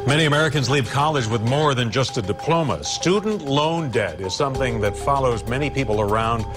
Many Americans leave college with more than just a diploma. Student loan debt is something that follows many people around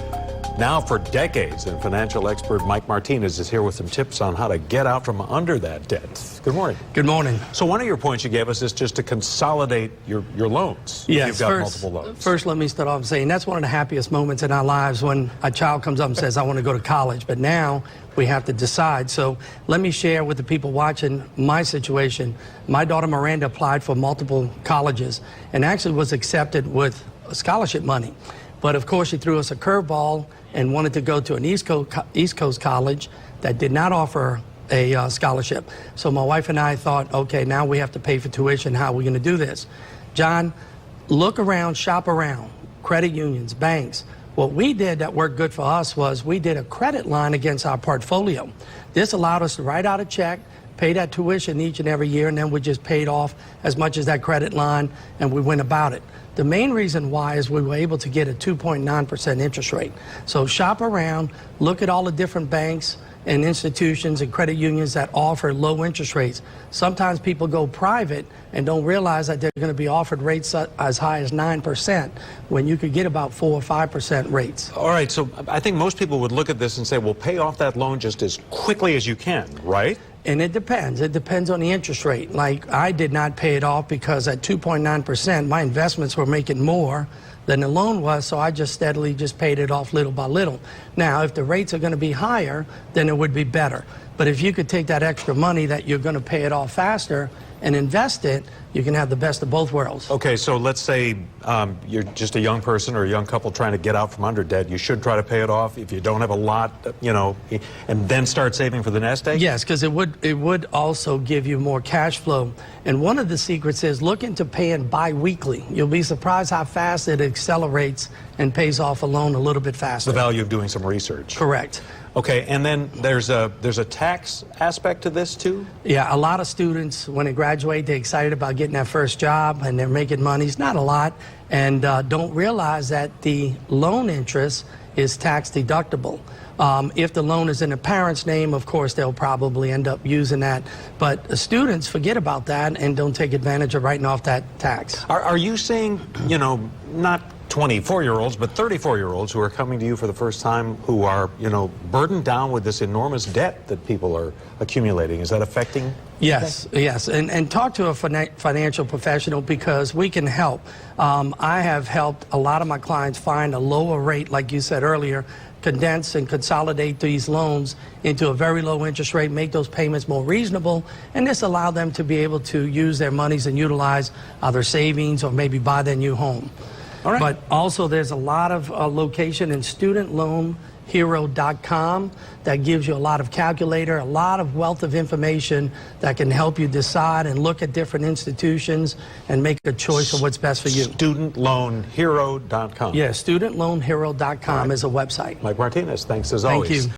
now for decades. And financial expert Mike Martinez is here with some tips on how to get out from under that debt. Good morning. Good morning. So one of your points you gave us is just to consolidate your loans. Yes, You've got multiple loans. First, let me start off saying that's one of the happiest moments in our lives when a child comes up and says, I want to go to college. But now we have to decide. So let me share with the people watching my situation. My daughter Miranda applied for multiple colleges and actually was accepted with scholarship money. But of course, she threw us a curveball and wanted to go to an East Coast college that did not offer a scholarship. So my wife and I thought, okay, now we have to pay for tuition. How are we going to do this? John, look around, shop around, credit unions, banks. What we did that worked good for us was we did a credit line against our portfolio. This allowed us to write out a check, pay that tuition each and every year, and then we just paid off as much as that credit line, and we went about it. The main reason why is we were able to get a 2.9% interest rate. So shop around, look at all the different banks and institutions and credit unions that offer low interest rates. Sometimes people go private and don't realize that they're going to be offered rates as high as 9% when you could get about 4 or 5% rates. All right, so I think most people would look at this and say, well, pay off that loan just as quickly as you can, right? And it depends. It depends on the interest rate. Like, I did not pay it off because at 2.9%, my investments were making more than the loan was, so I just steadily just paid it off little by little. Now, if the rates are going to be higher, then it would be better. But if you could take that extra money that you're going to pay it off faster and invest it, you can have the best of both worlds. Okay, so let's say you're just a young person or a young couple trying to get out from under debt. You should try to pay it off if you don't have a lot, you know, and then start saving for the nest egg? Yes, because it would also give you more cash flow. And one of the secrets is look into paying bi-weekly. You'll be surprised how fast it accelerates and pays off a loan a little bit faster. The value of doing some research. Correct. Okay, and then there's a tax aspect to this too? Yeah, a lot of students, when they graduate, they're excited about getting that first job and they're making money. It's not a lot, and don't realize that the loan interest is tax deductible. If the loan is in a parent's name, of course, they'll probably end up using that. But students forget about that and don't take advantage of writing off that tax. Are you saying, you know, not 24-year-olds, but 34-year-olds who are coming to you for the first time who are, you know, burdened down with this enormous debt that people are accumulating? Is that affecting? Yes, yes. And talk to a financial professional because we can help. I have helped a lot of my clients find a lower rate, like you said earlier, condense and consolidate these loans into a very low interest rate, make those payments more reasonable, and this allow them to be able to use their monies and utilize other savings or maybe buy their new home. All right. But also there's a lot of location in studentloanhero.com that gives you a lot of calculator, a lot of wealth of information that can help you decide and look at different institutions and make a choice of what's best for you. Studentloanhero.com. Yeah, studentloanhero.com is a website. Mike Martinez, thanks as Thank always. you.